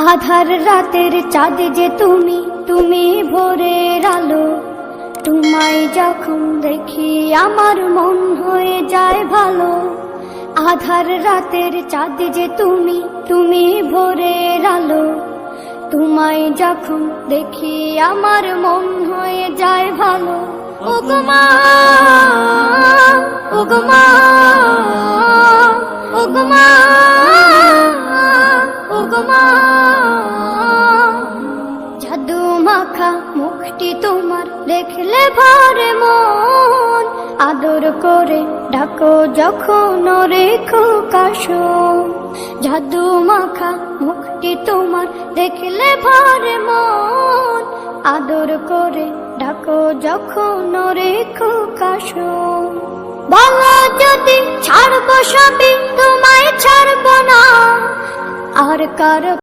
আধার রাতের চাঁদ যে তুমি, তুমি ভোরের আলো। তোমায় যখন দেখি আমার মন হয়ে যায় ভালো। আধার রাতের চাঁদ যে তুমি, তুমি ভোরের আলো। তোমায় যখন দেখি আমার মন হয়ে যায় ভালো। ওগো মা, ওগো মা, ওগো মা, ওগো মা। জাদু মাখা মুখটি তোমার দেখলে ভরে মন। আদর করে ডাকো যখন রেখো কাশন। জাদু মাখা মুখটি তোমার দেখলে ভরে মন। আদর করে ডাকো যখন রেখো কাশন। বলো যদি ছাড়বো সবই, তোমায় ছাড়বো না আর কার